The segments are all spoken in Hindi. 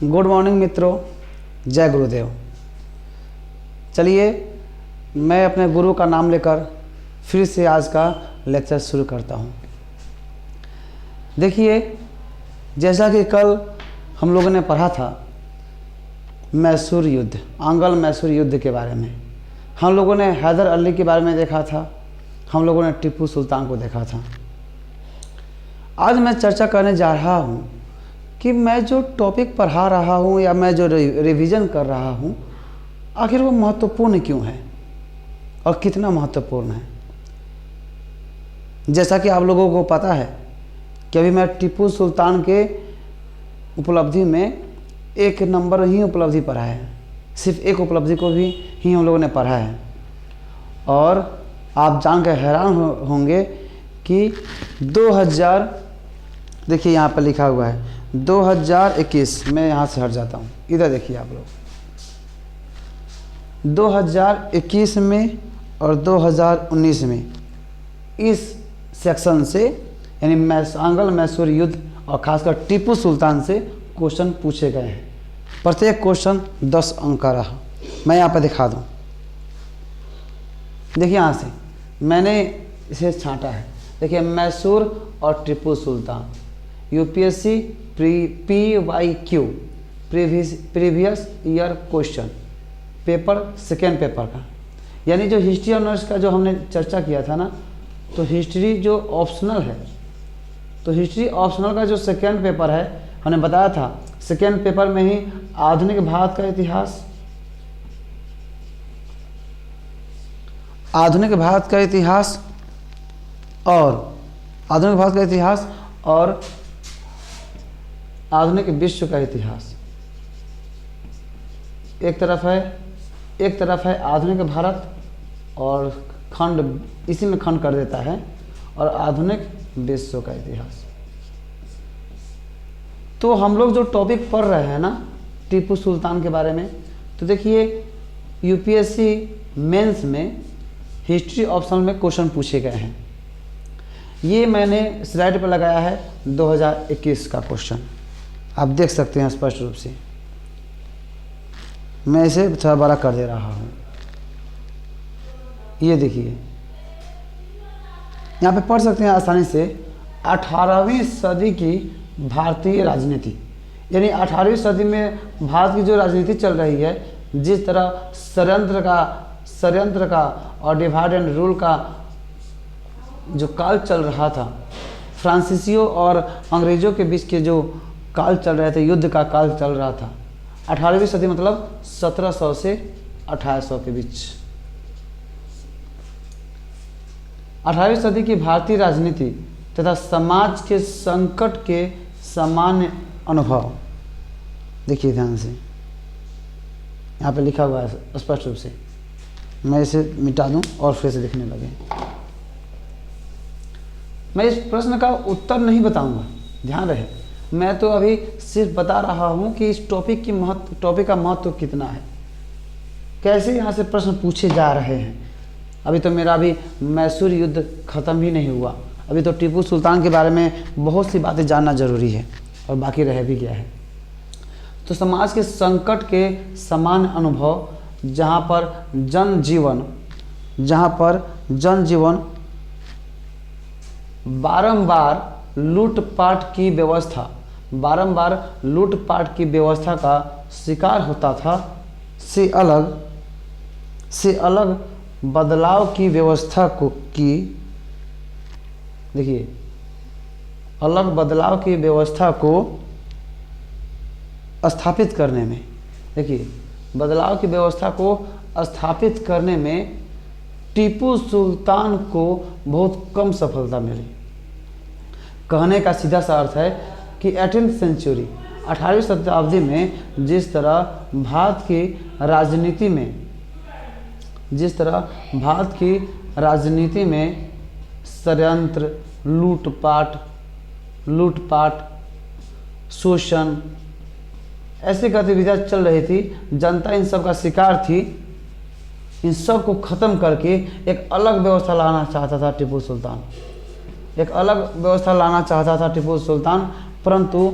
गुड मॉर्निंग मित्रों, जय गुरुदेव। चलिए मैं अपने गुरु का नाम लेकर फिर से आज का लेक्चर शुरू करता हूँ। देखिए, जैसा कि कल हम लोगों ने पढ़ा था मैसूर युद्ध, आंग्ल मैसूर युद्ध के बारे में, हम लोगों ने हैदर अली के बारे में देखा था, हम लोगों ने टीपू सुल्तान को देखा था। आज मैं चर्चा करने जा रहा हूँ कि मैं जो टॉपिक पढ़ा रहा हूँ या मैं जो रिवीजन कर रहा हूँ, आखिर वो महत्वपूर्ण क्यों है और कितना महत्वपूर्ण है। जैसा कि आप लोगों को पता है कि अभी मैं टीपू सुल्तान के उपलब्धि में एक नंबर ही उपलब्धि पढ़ा है, सिर्फ एक उपलब्धि को भी ही हम लोगों ने पढ़ा है। और आप जानकर हैरान होंगे कि 2000, देखिए यहाँ पर लिखा हुआ है 2021, मैं यहाँ से हट जाता हूँ, इधर देखिए आप लोग, 2021 में और 2019 में इस सेक्शन से यानी आंग्ल मैसूर युद्ध और खासकर टीपू सुल्तान से क्वेश्चन पूछे गए हैं। प्रत्येक क्वेश्चन 10 अंक का रहा। मैं यहाँ पर दिखा दूँ, देखिए यहाँ से मैंने इसे छांटा है। देखिए मैसूर और Tipu Sultan, UPSC PYQ previous year question, paper second paper का, यानी जो हिस्ट्री ऑनर्स का जो हमने चर्चा किया था ना, तो हिस्ट्री जो ऑप्शनल है, तो हिस्ट्री ऑप्शनल का जो सेकेंड पेपर है, हमने बताया था सेकेंड पेपर में ही आधुनिक भारत का इतिहास, आधुनिक भारत का इतिहास और आधुनिक भारत का इतिहास और आधुनिक विश्व का इतिहास एक तरफ है आधुनिक भारत, और खंड इसी में खंड कर देता है, और आधुनिक विश्व का इतिहास। तो हम लोग जो टॉपिक पढ़ रहे हैं ना टीपू सुल्तान के बारे में, तो देखिए यूपीएससी मेंस में हिस्ट्री ऑप्शन में क्वेश्चन पूछे गए हैं। ये मैंने स्लाइड पर लगाया है 2021 का क्वेश्चन, आप देख सकते हैं स्पष्ट रूप से। मैं इसे थोड़ा बड़ा कर दे रहा हूँ, ये देखिए यहाँ पे पढ़ सकते हैं आसानी से। 18वीं सदी की भारतीय राजनीति, यानी 18वीं सदी में भारत की जो राजनीति चल रही है, जिस तरह षड्यंत्र का और डिवाइड एंड रूल का जो काल चल रहा था, फ्रांसीसियों और अंग्रेज़ों के बीच के जो काल चल रहे थे, युद्ध का काल चल रहा था। 18वीं सदी मतलब 1700 से 1800 के बीच। 18वीं सदी की भारतीय राजनीति तथा समाज के संकट के सामान्य अनुभव, देखिए ध्यान से, यहाँ पे लिखा हुआ है स्पष्ट रूप से। मैं इसे मिटा दूँ और फिर से दिखने लगे। मैं इस प्रश्न का उत्तर नहीं बताऊंगा, ध्यान रहे। मैं तो अभी सिर्फ बता रहा हूँ कि इस टॉपिक का महत्व कितना है, कैसे यहाँ से प्रश्न पूछे जा रहे हैं। अभी तो मेरा अभी मैसूर युद्ध ख़त्म ही नहीं हुआ, अभी तो टीपू सुल्तान के बारे में बहुत सी बातें जानना जरूरी है और बाकी रह भी गया है। तो समाज के संकट के समान अनुभव, जहाँ पर जनजीवन बारंबार लूटपाट की व्यवस्था का शिकार होता था, से अलग बदलाव की व्यवस्था को स्थापित करने में, देखिए बदलाव की व्यवस्था को स्थापित करने में टीपू सुल्तान को बहुत कम सफलता मिली। कहने का सीधा सा अर्थ है कि 18वीं सेंचुरी, 18वीं शताब्दी में जिस तरह भारत की राजनीति में षड्यंत्र, लूटपाट, शोषण, ऐसी गतिविधियाँ चल रही थी, जनता इन सब का शिकार थी। इन सब को ख़त्म करके एक अलग व्यवस्था लाना चाहता था टीपू सुल्तान, परंतु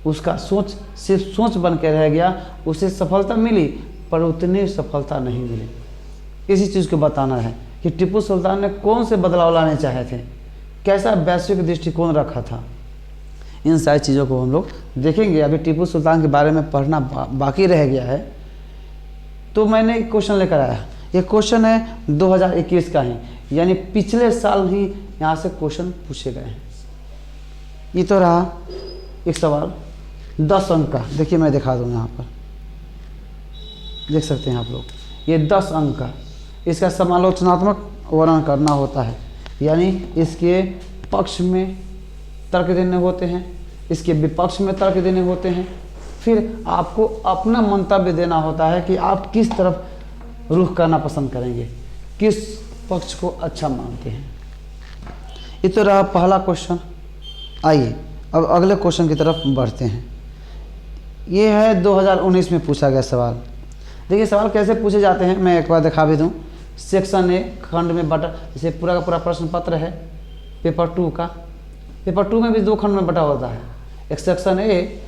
उसका सोच सिर्फ सोच बन के रह गया, उसे सफलता मिली पर उतनी सफलता नहीं मिली। इसी चीज़ को बताना है कि टीपू सुल्तान ने कौन से बदलाव लाने चाहे थे, कैसा वैश्विक दृष्टिकोण रखा था। इन सारी चीज़ों को हम लोग देखेंगे। अभी टीपू सुल्तान के बारे में पढ़ना बाकी रह गया है, तो मैंने एक क्वेश्चन लेकर आया। ये क्वेश्चन है 2021 का ही, यानी पिछले साल ही यहाँ से क्वेश्चन पूछे गए हैं। ये तो रहा एक सवाल 10 अंक का। देखिए मैं दिखा दूँ, यहाँ पर देख सकते हैं आप लोग, ये 10 अंक का। इसका समालोचनात्मक वर्णन करना होता है, यानी इसके पक्ष में तर्क देने होते हैं, इसके विपक्ष में तर्क देने होते हैं, फिर आपको अपना मंतव्य देना होता है कि आप किस तरफ रुख करना पसंद करेंगे, किस पक्ष को अच्छा मानते हैं। ये तो रहा पहला क्वेश्चन। आइए अब अगले क्वेश्चन की तरफ बढ़ते हैं। ये है 2019 में पूछा गया सवाल। देखिए सवाल कैसे पूछे जाते हैं, मैं एक बार दिखा भी दूँ। सेक्शन ए खंड में बटा, जैसे पूरा का पूरा प्रश्न पत्र है पेपर 2 का। पेपर 2 में भी 2 खंड में बटा होता है, एक सेक्शन ए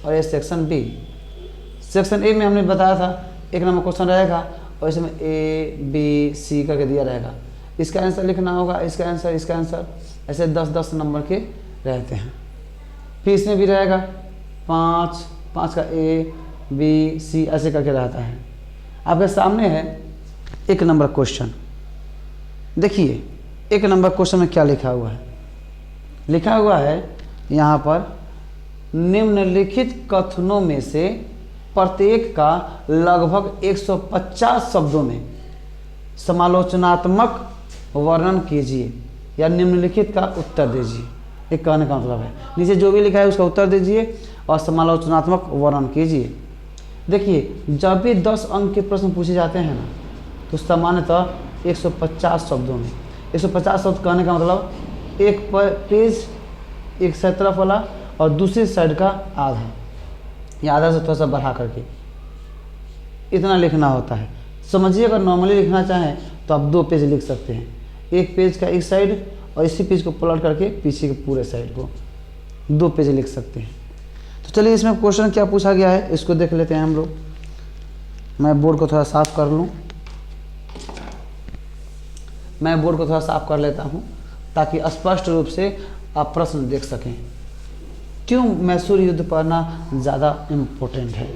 और एक सेक्शन बी। सेक्शन ए में हमने बताया था 1 नंबर क्वेश्चन रहेगा और इसमें ए बी सी करके दिया रहेगा। इसका आंसर लिखना होगा, इसका आंसर ऐसे 10-10 नंबर के रहते हैं। फिर इसमें भी रहेगा 5 का ए बी सी ऐसे करके रहता है। आपके सामने है 1 नंबर क्वेश्चन। देखिए 1 नंबर क्वेश्चन में क्या लिखा हुआ है। लिखा हुआ है यहाँ पर, निम्नलिखित कथनों में से प्रत्येक का लगभग 150 शब्दों में समालोचनात्मक वर्णन कीजिए या निम्नलिखित का उत्तर दीजिए। एक कहने का मतलब है, नीचे जो भी लिखा है उसका उत्तर दीजिए और समालोचनात्मक वर्णन कीजिए। देखिए जब भी 10 अंक के प्रश्न पूछे जाते हैं ना, तो सामान्यतः 150 शब्दों में। 150 शब्द कहने का मतलब एक पेज एक साइड तरफ वाला और दूसरी साइड का आधा, या आधा से थोड़ा सा बढ़ा करके इतना लिखना होता है। समझिए अगर नॉर्मली लिखना चाहें तो आप 2 पेज लिख सकते हैं, एक पेज का एक साइड और इसी पेज को पलट करके पीछे के पूरे साइड को 2 पेज लिख सकते हैं। तो चलिए इसमें क्वेश्चन क्या पूछा गया है इसको देख लेते हैं हम लोग। मैं बोर्ड को थोड़ा साफ कर लूँ, मैं बोर्ड को थोड़ा साफ कर लेता हूँ ताकि स्पष्ट रूप से आप प्रश्न देख सकें। क्यों मैसूर युद्ध पढ़ना ज़्यादा इम्पोर्टेंट है।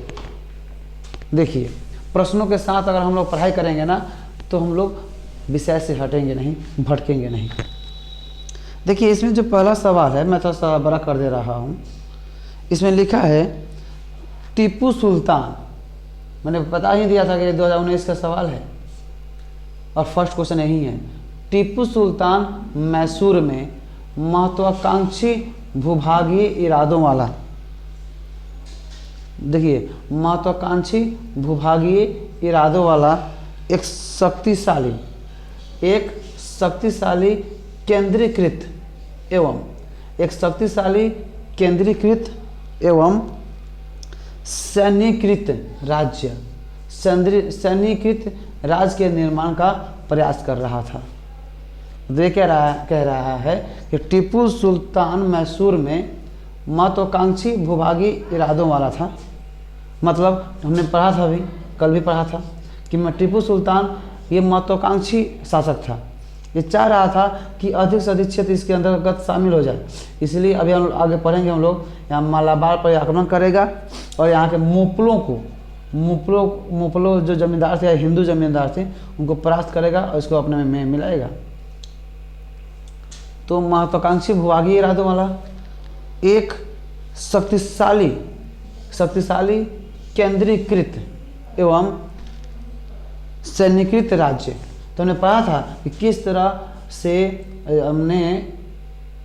देखिए प्रश्नों के साथ अगर हम लोग पढ़ाई करेंगे ना, तो हम लोग विषय से हटेंगे नहीं, भटकेंगे नहीं। देखिए इसमें जो पहला सवाल है, मैं थोड़ा सा बड़ा कर दे रहा हूँ। इसमें लिखा है टीपू सुल्तान, मैंने बता ही दिया था कि 2019 का सवाल है और फर्स्ट क्वेश्चन यही है। टीपू सुल्तान मैसूर में महत्वाकांक्षी भूभागीय इरादों वाला, देखिए महत्वाकांक्षी भूभागीय इरादों वाला एक शक्तिशाली केंद्रीकृत एवं सैन्यीकृत राज्य के निर्माण का प्रयास कर रहा था। ये कह रहा है कि टीपू सुल्तान मैसूर में महत्वाकांक्षी भूभागीय इरादों वाला था। मतलब हमने पढ़ा था, अभी कल भी पढ़ा था कि टीपू सुल्तान ये महत्वाकांक्षी शासक था। ये चाह रहा था कि अधिक से अधिक क्षेत्र इसके अंतर्गत शामिल हो जाए। इसलिए अभी हम आगे पढ़ेंगे, हम लोग यहाँ मालाबार पर आक्रमण करेगा और यहाँ के मुपलो जो जमींदार थे या हिंदू जमींदार थे उनको परास्त करेगा और इसको अपने में मिलाएगा। तो महत्वाकांक्षी भूभागीय इरादों वाला एक शक्तिशाली केंद्रीकृत एवं सैन्यीकृत राज्य। तो हमने पढ़ा था कि किस तरह से हमने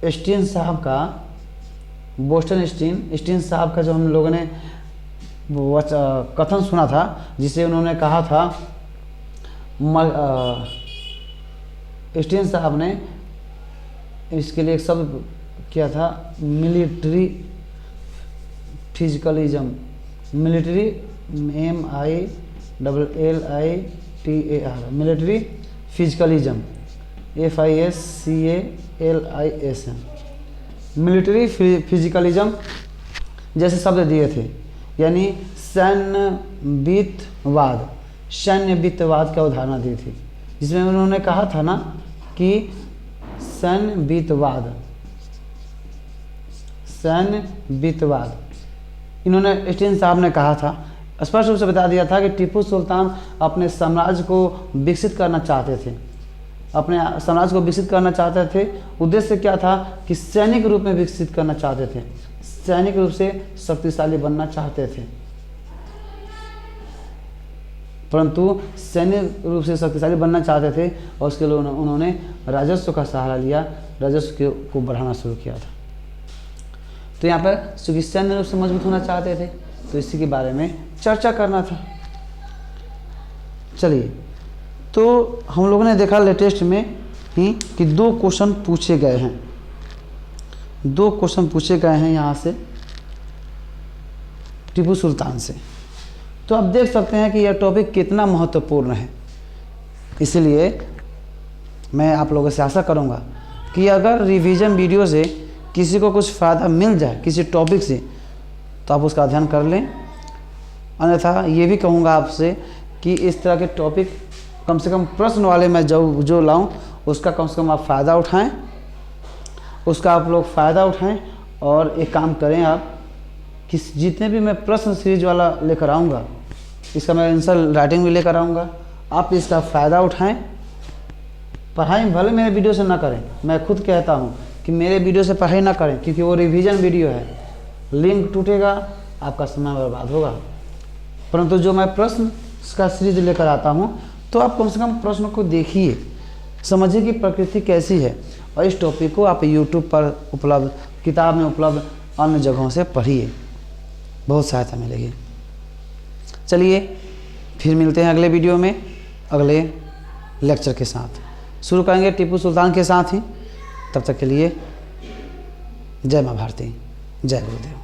स्टीन साहब का, बोस्टन स्टीन साहब का जो हम लोगों ने कथन सुना था, जिसे उन्होंने कहा था, स्टीन साहब ने इसके लिए एक शब्द किया था, military fiscalism, military military fiscalism FISCALISM, military fiscalism जैसे शब्द दिए थे, यानी सैन्यवित्तवाद, सैन्यवित्तवाद का उदाहरण दी थी, जिसमें उन्होंने कहा था ना कि सैन्यवित्तवाद, सैन्यवित्तवाद, इन्होंने स्टीन साहब ने कहा था, स्पष्ट रूप से बता दिया था कि टीपू सुल्तान अपने साम्राज्य को विकसित करना चाहते थे, अपने साम्राज्य को विकसित करना चाहते थे। उद्देश्य क्या था कि सैनिक रूप में विकसित करना चाहते थे, सैनिक रूप से शक्तिशाली बनना चाहते थे, परंतु सैनिक रूप से शक्तिशाली बनना चाहते थे और उसके लिए उन्होंने राजस्व का सहारा लिया, राजस्व को बढ़ाना शुरू किया था। तो यहाँ पर चूँकि सैन्य रूप से मजबूत होना चाहते थे तो इसी के बारे में चर्चा करना था। चलिए, तो हम लोगों ने देखा लेटेस्ट में ही कि 2 क्वेश्चन पूछे गए हैं, 2 क्वेश्चन पूछे गए हैं यहाँ से टीपू सुल्तान से। तो आप देख सकते हैं कि यह टॉपिक कितना महत्वपूर्ण है। इसलिए मैं आप लोगों से आशा करूँगा कि अगर रिवीजन वीडियो से किसी को कुछ फ़ायदा मिल जाए किसी टॉपिक से तो आप उसका अध्ययन कर लें। अन्यथा ये भी कहूँगा आपसे कि इस तरह के टॉपिक कम से कम प्रश्न वाले मैं जो लाऊं उसका कम से कम आप फ़ायदा उठाएं, उसका आप लोग फ़ायदा उठाएं। और एक काम करें आप कि जितने भी मैं प्रश्न सीरीज वाला लेकर आऊँगा इसका मैं आंसर राइटिंग भी लेकर आऊँगा, आप इसका फ़ायदा उठाएं। पढ़ाई भले मेरे वीडियो से ना करें, मैं खुद कहता हूँ कि मेरे वीडियो से पढ़ाई ना करें क्योंकि वो रिवीजन वीडियो है, लिंक टूटेगा, आपका समय बर्बाद होगा। परंतु जो मैं प्रश्न का सीरीज लेकर आता हूँ तो आप कम से कम प्रश्न को देखिए, समझिए कि प्रकृति कैसी है और इस टॉपिक को आप यूट्यूब पर उपलब्ध, किताब में उपलब्ध अन्य जगहों से पढ़िए, बहुत सहायता मिलेगी। चलिए फिर मिलते हैं अगले वीडियो में अगले लेक्चर के साथ। शुरू करेंगे टीपू सुल्तान के साथ ही। तब तक के लिए जय माँ भारती, जय गुरुदेव।